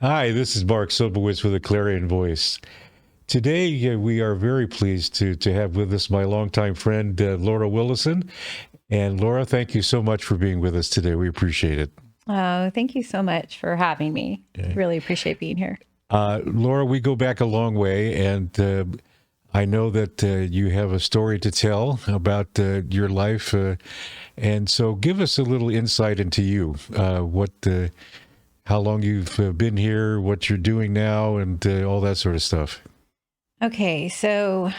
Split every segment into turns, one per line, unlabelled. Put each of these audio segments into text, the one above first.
Hi, this is Mark Sobowitz with a Clarion Voice. Today, we are very pleased to have with us my longtime friend, Laura Willison. And Laura, thank you so much for being with us today. We appreciate it.
Oh, thank you so much for having me.
Okay.
Really appreciate being here.
Laura, we go back a long way, and I know that you have a story to tell about your life. And so give us a little insight into you, how long you've been here, what you're doing now, and all that sort of stuff.
Okay, so,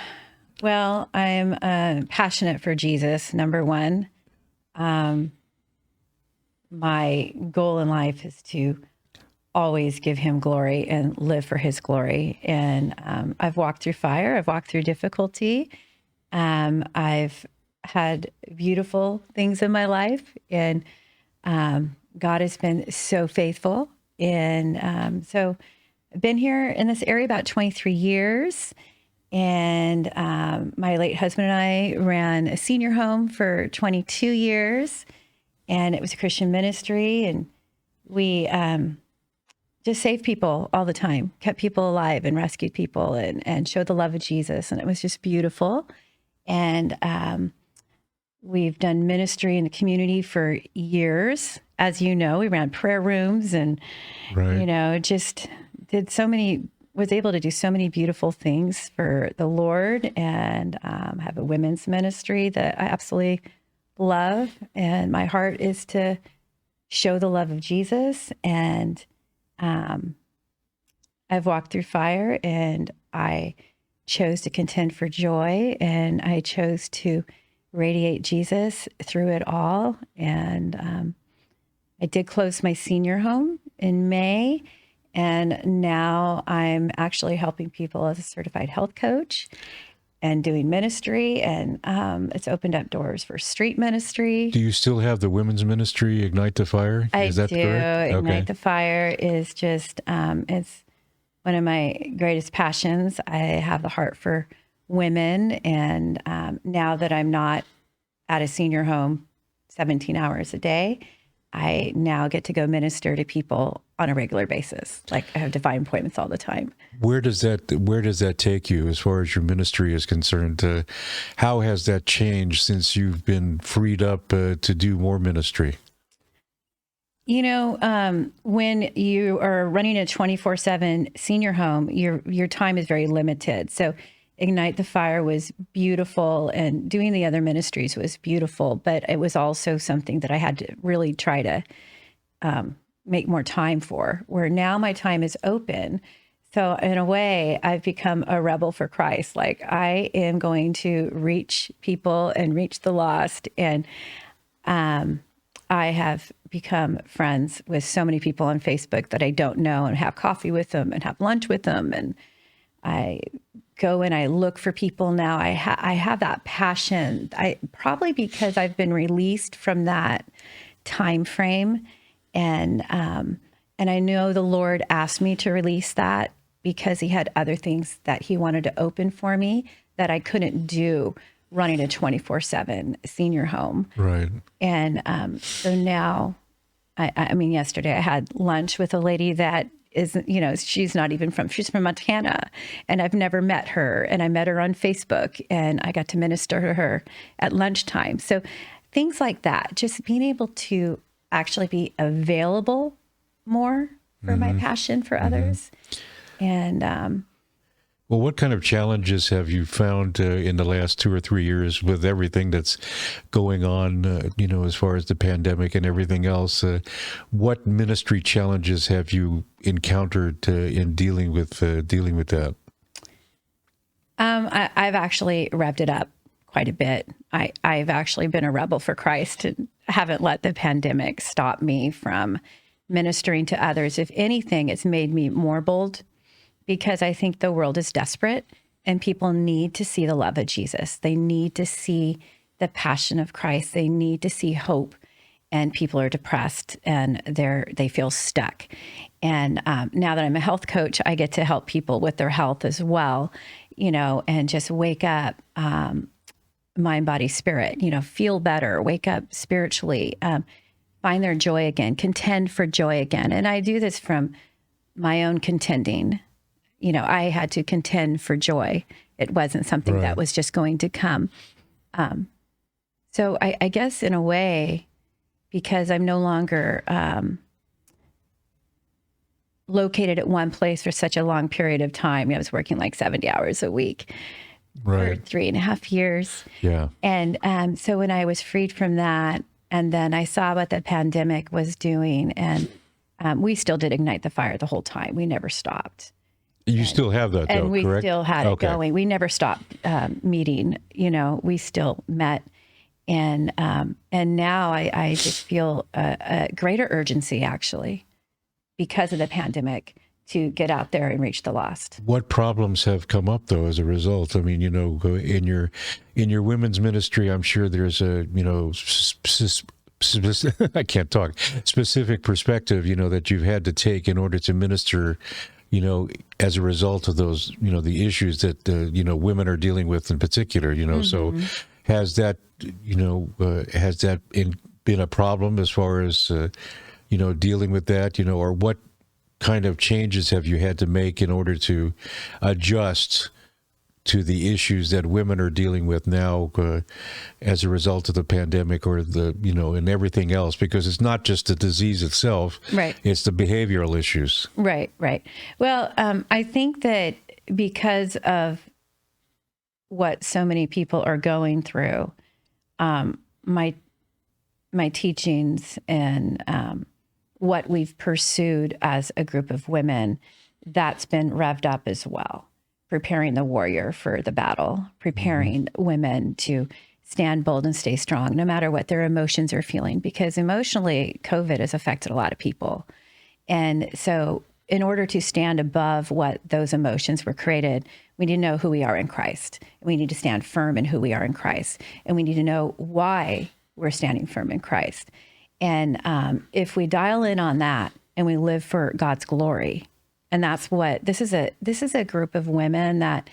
well, I'm passionate for Jesus, number one. Um, my goal in life is to always give him glory and live for his glory. And I've walked through fire, I've walked through difficulty. I've had beautiful things in my life, and God has been so faithful. And so I've been here in this area about 23 years. And my late husband and I ran a senior home for 22 years, and it was a Christian ministry. And we just saved people all the time, kept people alive and rescued people and showed the love of Jesus. And it was just beautiful. And we've done ministry in the community for years. As you know, we ran prayer rooms and,
Right.
just was able to do so many beautiful things for the Lord, and have a women's ministry that I absolutely love. And my heart is to show the love of Jesus. And I've walked through fire, and I chose to contend for joy, and I chose to radiate Jesus through it all. And I did close my senior home in May, and now I'm actually helping people as a certified health coach and doing ministry. And it's opened up doors for street ministry.
Do you still have the women's ministry, Ignite the Fire?
I
Is that
do.
correct? Okay.
Ignite the Fire is just, it's one of my greatest passions. I have the heart for women. And now that I'm not at a senior home 17 hours a day, I now get to go minister to people on a regular basis. Like, I have divine appointments all the time.
Where does that take you as far as your ministry is concerned? How has that changed since you've been freed up to do more ministry?
When you are running a 24/7 senior home, your time is very limited. So Ignite the Fire was beautiful, and doing the other ministries was beautiful, but it was also something that I had to really try to make more time for, where now my time is open. So in a way, I've become a rebel for Christ. Like, I am going to reach people and reach the lost. And I have become friends with so many people on Facebook that I don't know, and have coffee with them and have lunch with them. And I go and I look for people now. I have that passion. I probably because I've been released from that time frame, and I know the Lord asked me to release that because He had other things that He wanted to open for me that I couldn't do running a 24/7 senior home.
Right.
And so now, I mean, yesterday I had lunch with a lady that is, she's from Montana, and I've never met her. And I met her on Facebook, and I got to minister to her at lunchtime. So things like that, just being able to actually be available more for my passion for others. And
Well, what kind of challenges have you found in the last 2 or 3 years with everything that's going on, as far as the pandemic and everything else? What ministry challenges have you encountered in dealing with that?
I've actually revved it up quite a bit. I've actually been a rebel for Christ and haven't let the pandemic stop me from ministering to others. If anything, it's made me more bold, because I think the world is desperate and people need to see the love of Jesus. They need to see the passion of Christ. They need to see hope. And people are depressed and they feel stuck. And now that I'm a health coach, I get to help people with their health as well, and just wake up, mind, body, spirit, feel better, wake up spiritually, find their joy again, contend for joy again. And I do this from my own contending. I had to contend for joy. It wasn't something that was just going to come. So I guess in a way, because I'm no longer located at one place for such a long period of time. I was working like 70 hours a week for 3.5 years.
Yeah.
And so when I was freed from that, and then I saw what the pandemic was doing, and we still did Ignite the Fire the whole time. We never stopped.
You still have that, though,
and we
correct?
still had it going. We never stopped meeting. We still met. And now I just feel a greater urgency, actually, because of the pandemic, to get out there and reach the lost. What
problems have come up, though, as a result? I mean, in your women's ministry, I'm sure there's a, I can't talk, specific perspective, that you've had to take in order to minister, as a result of those, the issues that, women are dealing with in particular, so has that been a problem as far as, dealing with that, or what kind of changes have you had to make in order to adjust to the issues that women are dealing with now as a result of the pandemic, or and everything else? Because it's not just the disease itself,
right?
It's the behavioral issues.
Right. Well, I think that because of what so many people are going through, my teachings and what we've pursued as a group of women, that's been revved up as well. Preparing the warrior for the battle, preparing women to stand bold and stay strong, no matter what their emotions are feeling, because emotionally, COVID has affected a lot of people. And so in order to stand above what those emotions were created, we need to know who we are in Christ. We need to stand firm in who we are in Christ. And we need to know why we're standing firm in Christ. And if we dial in on that and we live for God's glory, and that's what this is a group of women that,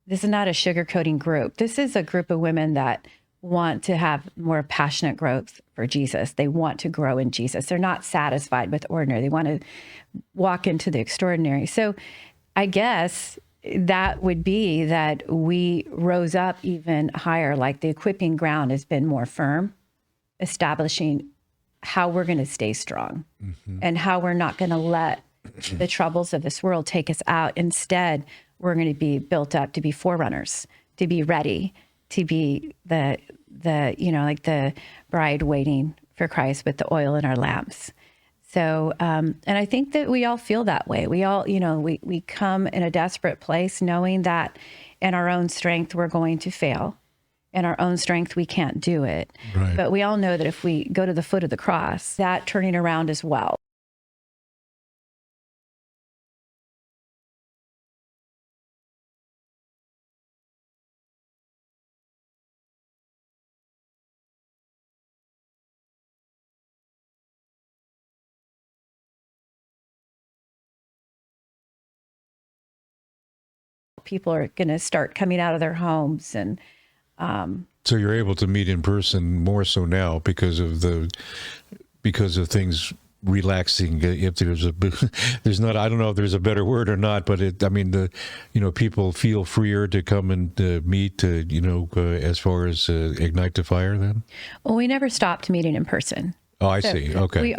this is not a sugarcoating group. This is a group of women that want to have more passionate growth for Jesus. They want to grow in Jesus. They're not satisfied with ordinary. They want to walk into the extraordinary. So I guess that would be that we rose up even higher, like the equipping ground has been more firm, establishing how we're going to stay strong and how we're not going to let the troubles of this world take us out. Instead, we're going to be built up to be forerunners, to be ready, to be the like the bride waiting for Christ with the oil in our lamps. So, and I think that we all feel that way. We all, we come in a desperate place knowing that in our own strength, we're going to fail. In our own strength, we can't do it.
Right.
But we all know that if we go to the foot of the cross, that turning around as well. People are going to start coming out of their homes, and
so you're able to meet in person more so now because of things relaxing. If there's not, I don't know if there's a better word or not, but people feel freer to come and meet. As far as Ignite the Fire, then.
Well, we never stopped meeting in person.
Oh, I see. Okay.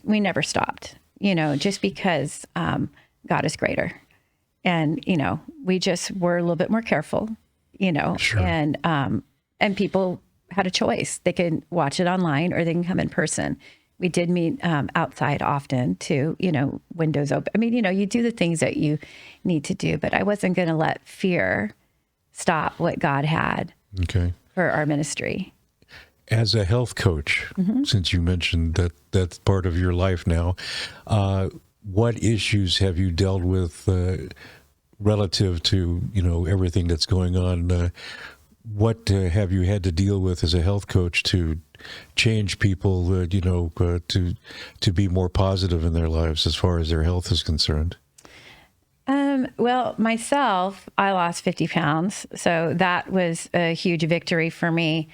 We never stopped. Just because God is greater. And, we just were a little bit more careful,
Sure.
And people had a choice. They can watch it online or they can come in person. We did meet outside often too, windows open. I mean, you do the things that you need to do, but I wasn't going to let fear stop what God had for our ministry.
As a health coach, since you mentioned that that's part of your life now, what issues have you dealt with relative to, everything that's going on? What have you had to deal with as a health coach to change people, to be more positive in their lives as far as their health is concerned?
Well, myself, I lost 50 pounds. So that was a huge victory for me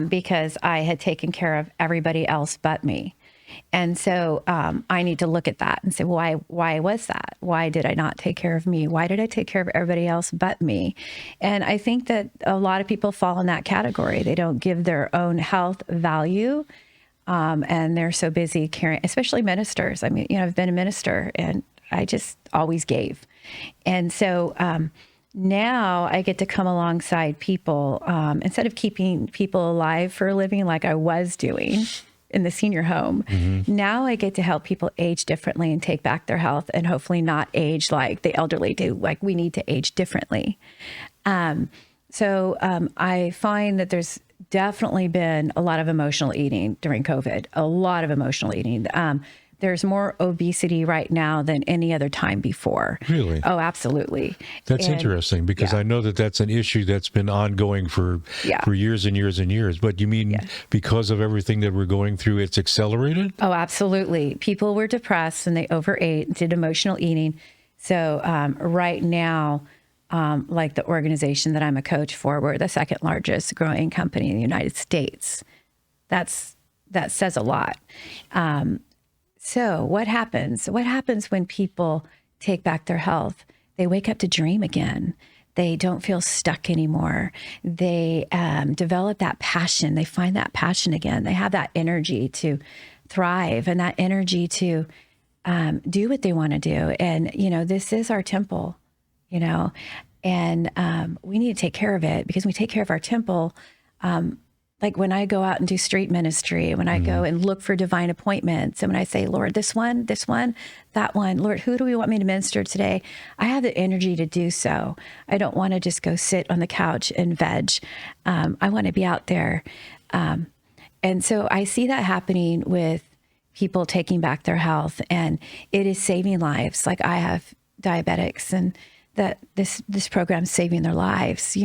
because I had taken care of everybody else but me. And so I need to look at that and say, why was that? Why did I not take care of me? Why did I take care of everybody else but me? And I think that a lot of people fall in that category. They don't give their own health value. And they're so busy caring, especially ministers. I mean, I've been a minister and I just always gave. And so now I get to come alongside people instead of keeping people alive for a living like I was doing in the senior home. Now I get to help people age differently and take back their health and hopefully not age like the elderly do. Like we need to age differently. So I find that there's definitely been a lot of emotional eating during COVID, a lot of emotional eating. There's more obesity right now than any other time before.
Really?
Oh, absolutely.
That's interesting because I know that that's an issue that's been ongoing for years and years and years. But you mean because of everything that we're going through, it's accelerated?
Oh, absolutely. People were depressed and they overate, did emotional eating. So right now, like the organization that I'm a coach for, we're the second largest growing company in the United States. That says a lot. So what happens? What happens when people take back their health? They wake up to dream again. They don't feel stuck anymore. They develop that passion. They find that passion again. They have that energy to thrive and that energy to do what they want to do. And, this is our temple, and we need to take care of it because when we take care of our temple, like when I go out and do street ministry, when I go and look for divine appointments, and when I say, Lord, this one, that one, Lord, who do we want me to minister today? I have the energy to do so. I don't want to just go sit on the couch and veg. I want to be out there. And so I see that happening with people taking back their health, and it is saving lives. Like I have diabetics, and that this program's saving their lives,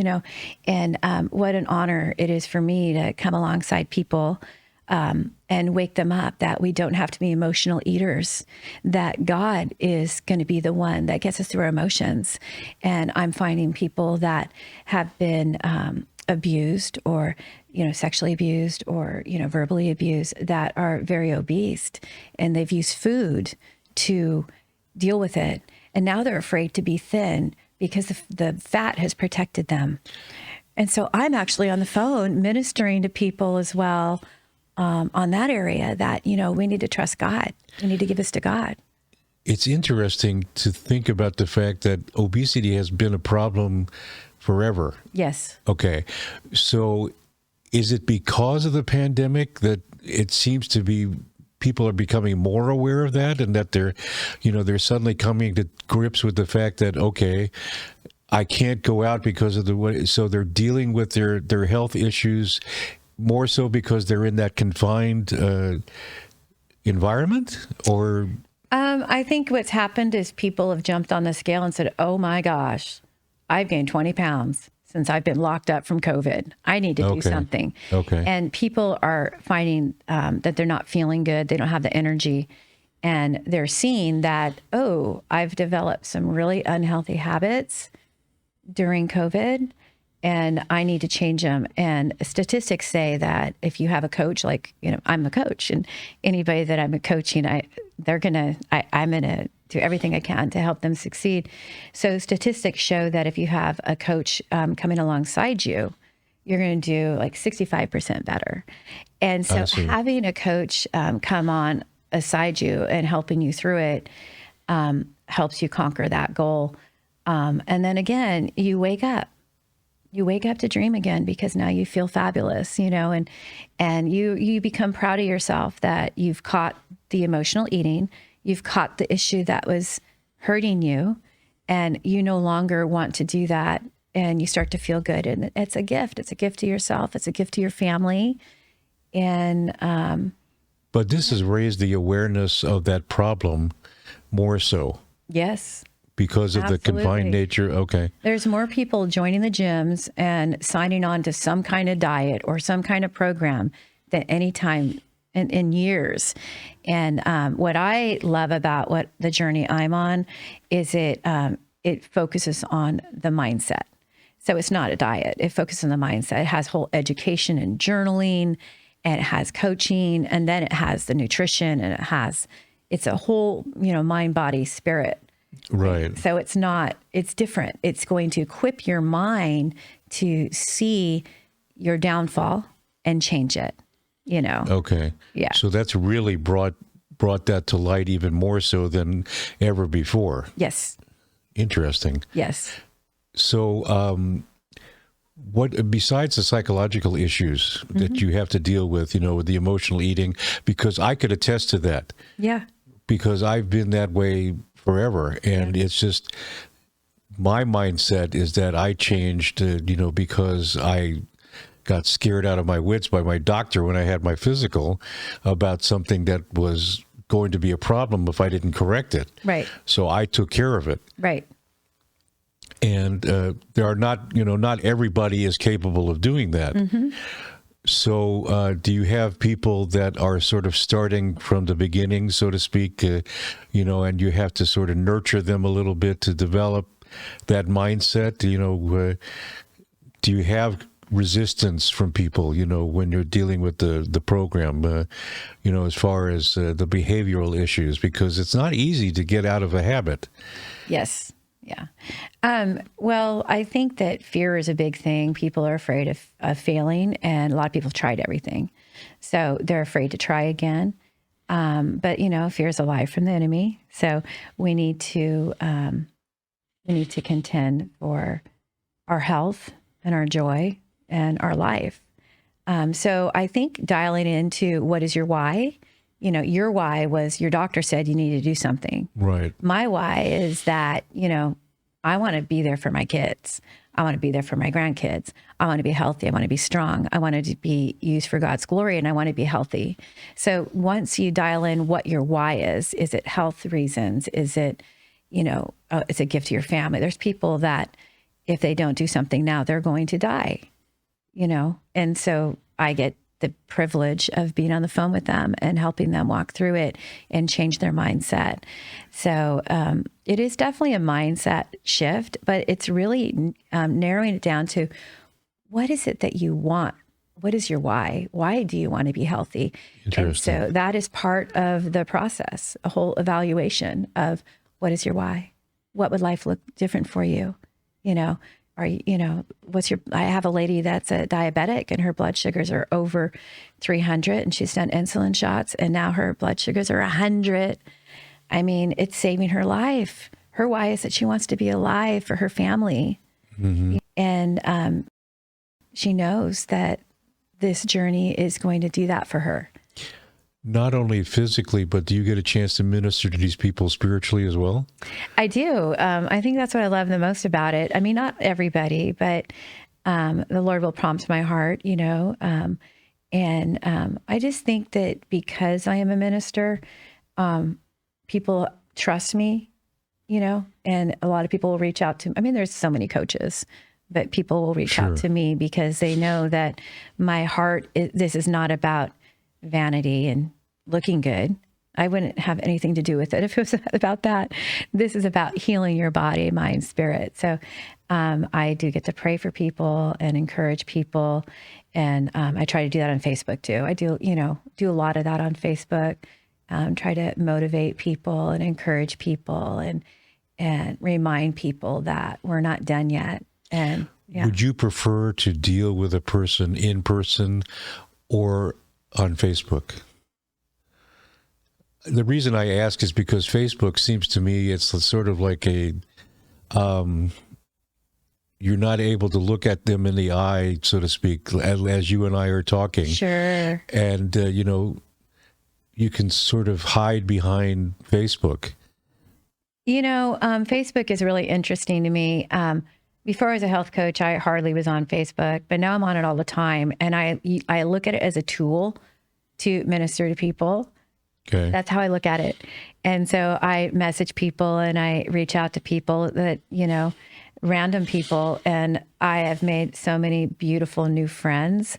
and what an honor it is for me to come alongside people and wake them up that we don't have to be emotional eaters, that God is going to be the one that gets us through our emotions. And I'm finding people that have been abused or, sexually abused or, verbally abused that are very obese, and they've used food to deal with it. And now they're afraid to be thin because the fat has protected them. And so I'm actually on the phone ministering to people as well on that area that, we need to trust God. We need to give this to God.
It's interesting to think about the fact that obesity has been a problem forever.
Yes.
Okay. So is it because of the pandemic that it seems to be people are becoming more aware of that, and that they're suddenly coming to grips with the fact that, okay, I can't go out because of the way, so they're dealing with their health issues more so because they're in that confined environment? Or
I think what's happened is people have jumped on the scale and said, oh my gosh, I've gained 20 pounds since I've been locked up from COVID. I need to do something.
Okay.
And people are finding that they're not feeling good. They don't have the energy. And they're seeing that, oh, I've developed some really unhealthy habits during COVID and I need to change them. And statistics say that if you have a coach, like, I'm a coach, and anybody that I'm coaching, I'm going to do everything I can to help them succeed. So statistics show that if you have a coach coming alongside you, you're going to do like 65% better. And so having a coach come on aside you and helping you through it helps you conquer that goal. And then again, you wake up. You wake up to dream again because now you feel fabulous, and you become proud of yourself that you've caught the emotional eating. You've caught the issue that was hurting you, and you no longer want to do that, and you start to feel good. And it's a gift. It's a gift to yourself. It's a gift to your family. And
but this has raised the awareness of that problem more so.
Yes.
Because of the confined nature. Okay.
There's more people joining the gyms and signing on to some kind of diet or some kind of program than any time in years. And what I love about what the journey I'm on is it focuses on the mindset. So it's not a diet. It focuses on the mindset. It has whole education and journaling and it has coaching, and then it has the nutrition, and it's a whole, mind, body, spirit.
Right.
So it's different. It's going to equip your mind to see your downfall and change it,
Okay.
Yeah.
So that's really brought that to light even more so than ever before.
Yes.
Interesting.
Yes.
So, what besides the psychological issues that you have to deal with, with the emotional eating, because I could attest to that.
Yeah.
Because I've been that way forever, and it's just my mindset is that I changed, because I got scared out of my wits by my doctor when I had my physical about something that was going to be a problem if I didn't correct it.
Right.
So I took care of it.
Right.
And there are not everybody is capable of doing that. So do you have people that are sort of starting from the beginning, so to speak, and you have to sort of nurture them a little bit to develop that mindset? Do you have resistance from people, when you're dealing with the program, as far as the behavioral issues, because it's not easy to get out of a habit.
Yes. Yeah. Well, I think that fear is a big thing. People are afraid of failing, and a lot of people have tried everything. So they're afraid to try again. But fear is a lie from the enemy. So we need to contend for our health and our joy and our life. So I think dialing into what is your why. Your why was your doctor said you need to do something.
Right.
My why is that, I want to be there for my kids. I want to be there for my grandkids. I want to be healthy. I want to be strong. I want to be used for God's glory, and I want to be healthy. So once you dial in what your why is it health reasons? Is it, it's a gift to your family? There's people that if they don't do something now, they're going to die, And so I get the privilege of being on the phone with them and helping them walk through it and change their mindset. So it is definitely a mindset shift, but it's really narrowing it down to what is it that you want? What is your why? Why do you want to be healthy?
Interesting.
And so that is part of the process, a whole evaluation of what is your why? What would life look different for you? Are you, I have a lady that's a diabetic, and her blood sugars are over 300, and she's done insulin shots, and now her blood sugars are 100. I mean, it's saving her life. Her why is that she wants to be alive for her family. And she knows that this journey is going to do that for her.
Not only physically, but do you get a chance to minister to these people spiritually as well?
I do. I think that's what I love the most about it. I mean, not everybody, but the Lord will prompt my heart, and I just think that because I am a minister, people trust me, and a lot of people will reach out to me. I mean, there's so many coaches, but people will reach out to me because they know that my heart, this is not about vanity and looking good. I wouldn't have anything to do with it if it was about that. This is about healing your body, mind, spirit. So I do get to pray for people and encourage people. And I try to do that on Facebook too. I do a lot of that on Facebook. Try to motivate people and encourage people and remind people that we're not done yet. And
Would you prefer to deal with a person in person or on Facebook? The reason I ask is because Facebook seems to me it's sort of like a you're not able to look at them in the eye, so to speak, as you and I are talking.
Sure.
And you can sort of hide behind Facebook.
Facebook is really interesting to me. Before I was a health coach, I hardly was on Facebook, but now I'm on it all the time. And I look at it as a tool to minister to people.
Okay.
That's how I look at it. And so I message people and I reach out to people that, random people. And I have made so many beautiful new friends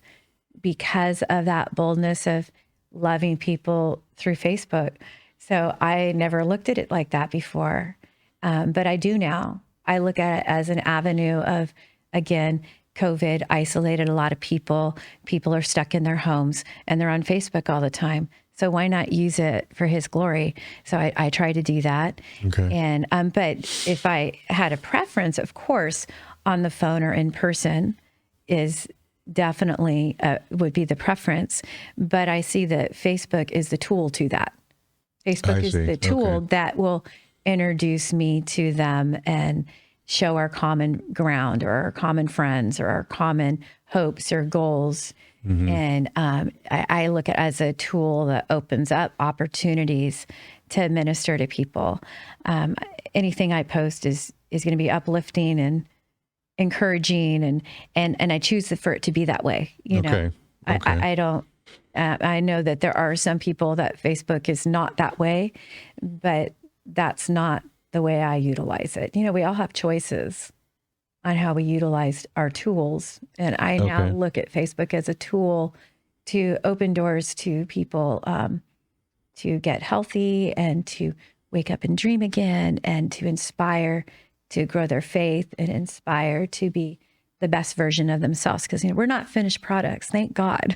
because of that boldness of loving people through Facebook. So I never looked at it like that before. But I do now. I look at it as an avenue of, again, COVID isolated a lot of people. People are stuck in their homes and they're on Facebook all the time. So why not use it for his glory? So I try to do that.
Okay.
And but if I had a preference, of course, on the phone or in person is definitely would be the preference. But I see that Facebook is the tool to that. Facebook is the tool that will introduce me to them and show our common ground or our common friends or our common hopes or goals. And I look at it as a tool that opens up opportunities to minister to people. Anything I post is going to be uplifting and encouraging, and I choose for it to be that way. You know, I don't. I know that there are some people that Facebook is not that way, but that's not the way I utilize it. You know, we all have choices on how we utilize our tools. And I now look at Facebook as a tool to open doors to people to get healthy and to wake up and dream again and to inspire to grow their faith and inspire to be the best version of themselves. Because, you know, we're not finished products. Thank God.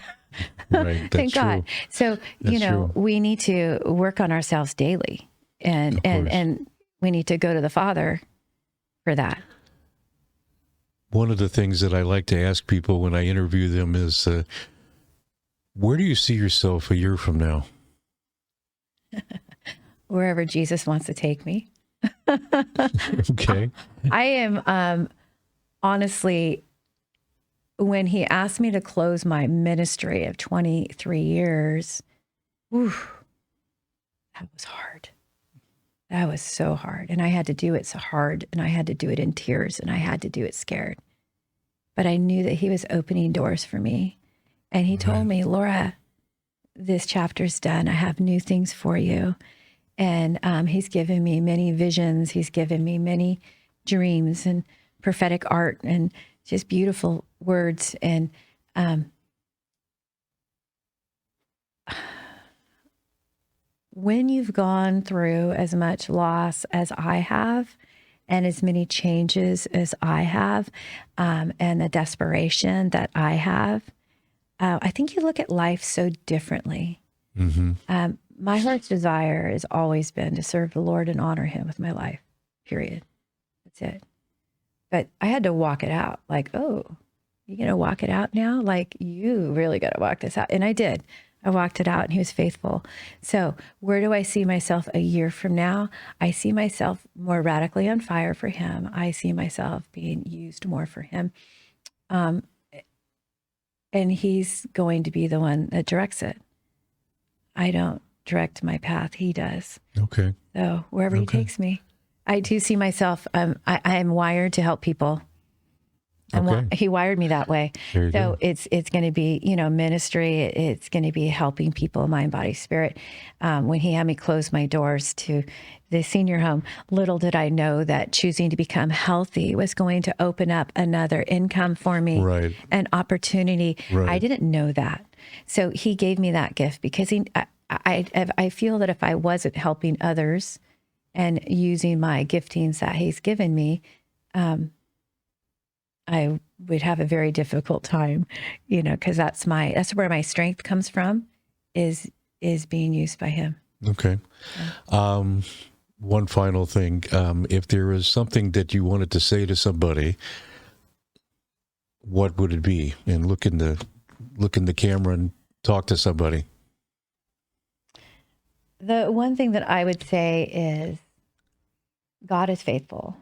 Right.
Thank God. So, you know, we need to work on ourselves daily and we need to go to the Father for that.
One of the things that I like to ask people when I interview them is, where do you see yourself a year from now?
Wherever Jesus wants to take me.
Okay.
I am, honestly, when he asked me to close my ministry of 23 years, that was hard. That was so hard. And I had to do it so hard, and I had to do it in tears, and I had to do it scared. But I knew that he was opening doors for me. And he told me, Laura, this chapter's done. I have new things for you. And he's given me many visions. He's given me many dreams and prophetic art and just beautiful words. And when you've gone through as much loss as I have and as many changes as I have, and the desperation that I have, I think you look at life so differently. My heart's desire has always been to serve the Lord and honor him with my life, period. That's it. But I had to walk it out. Like, oh, you're going to walk it out now? Like, you really got to walk this out. And I did. I walked it out, and he was faithful. So where do I see myself a year from now? I see myself more radically on fire for him. I see myself being used more for him. And he's going to be the one that directs it. I don't direct my path. He does.
Okay.
So wherever he takes me, I do see myself. I am wired to help people. He wired me that way. So it's going to be, you know, ministry. It's going to be helping people, mind, body, spirit. When he had me close my doors to the senior home, little did I know that choosing to become healthy was going to open up another income for me, an opportunity. I didn't know that. So he gave me that gift because I feel that if I wasn't helping others and using my giftings that he's given me, I would have a very difficult time, you know, because that's where my strength comes from, is being used by him.
Okay. One final thing. If there was something that you wanted to say to somebody, what would it be? And look in the camera and talk to somebody.
The one thing that I would say is God is faithful.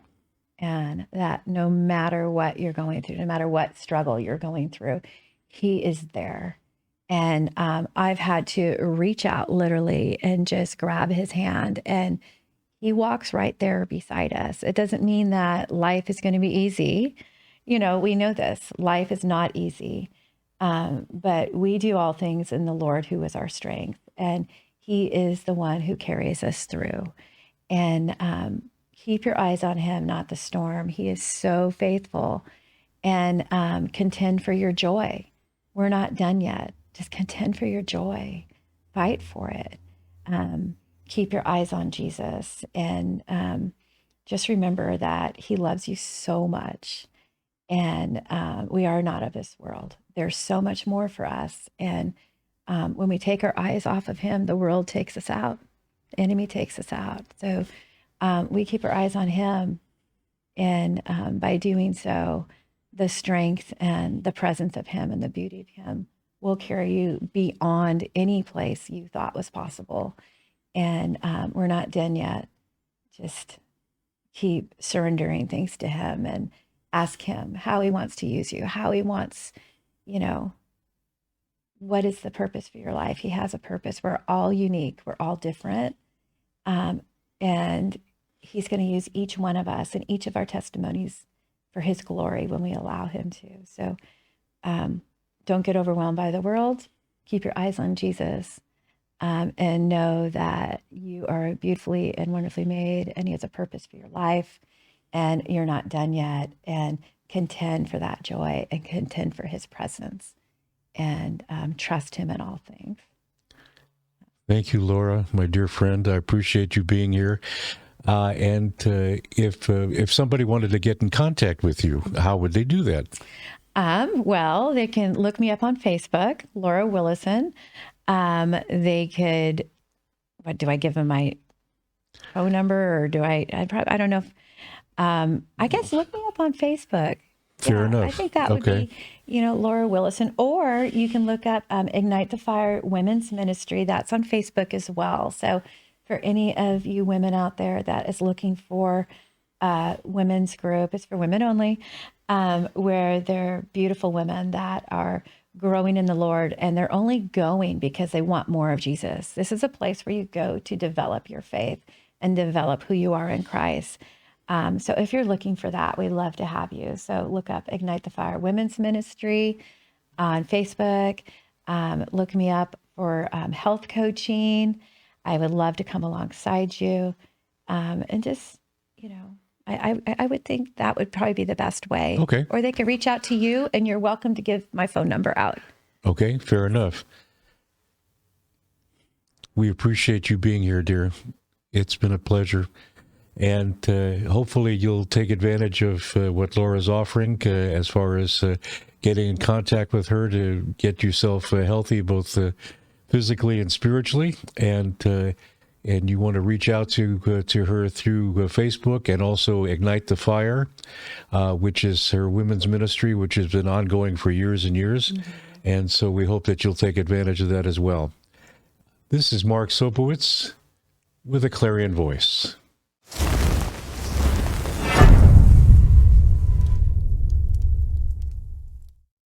And that no matter what you're going through, no matter what struggle you're going through, he is there. And I've had to reach out literally and just grab his hand, and he walks right there beside us. It doesn't mean that life is going to be easy. You know, we know this. Life is not easy. But we do all things in the Lord who is our strength. And he is the one who carries us through. And keep your eyes on him, not the storm. He is so faithful. And contend for your joy. We're not done yet. Just contend for your joy. Fight for it. Keep your eyes on Jesus. And just remember that he loves you so much. And we are not of this world. There's so much more for us. And when we take our eyes off of him, the world takes us out. The enemy takes us out. So we keep our eyes on him. And by doing so, the strength and the presence of him and the beauty of him will carry you beyond any place you thought was possible. And we're not done yet. Just keep surrendering things to him and ask him how he wants to use you, how he wants, what is the purpose for your life? He has a purpose. We're all unique. We're all different. And he's going to use each one of us and each of our testimonies for his glory when we allow him to. So don't get overwhelmed by the world. Keep your eyes on Jesus, and know that you are beautifully and wonderfully made, and he has a purpose for your life, and you're not done yet. And contend for that joy and contend for his presence, and trust him in all things.
Thank you, Laura, my dear friend. I appreciate you being here. And if somebody wanted to get in contact with you, how would they do that?
Well, they can look me up on Facebook, Laura Willison. They could, what do I give them, my phone number, or do I don't know if, I guess look me up on Facebook.
Fair enough.
I think that would be, Laura Willison, or you can look up Ignite the Fire Women's Ministry. That's on Facebook as well. So for any of you women out there that is looking for a women's group, it's for women only, where they're beautiful women that are growing in the Lord, and they're only going because they want more of Jesus. This is a place where you go to develop your faith and develop who you are in Christ. So if you're looking for that, we'd love to have you. So look up Ignite the Fire Women's Ministry on Facebook. Look me up for health coaching. I would love to come alongside you. And just, I would think that would probably be the best way.
Okay.
Or they could reach out to you, and you're welcome to give my phone number out.
Okay, fair enough. We appreciate you being here, dear. It's been a pleasure. And hopefully you'll take advantage of what Laura's offering as far as getting in contact with her to get yourself healthy, both physically and spiritually. And you want to reach out to her through Facebook, and also Ignite the Fire, which is her women's ministry, which has been ongoing for years and years. Mm-hmm. And so we hope that you'll take advantage of that as well. This is Mark Sopowitz with a Clarion Voice.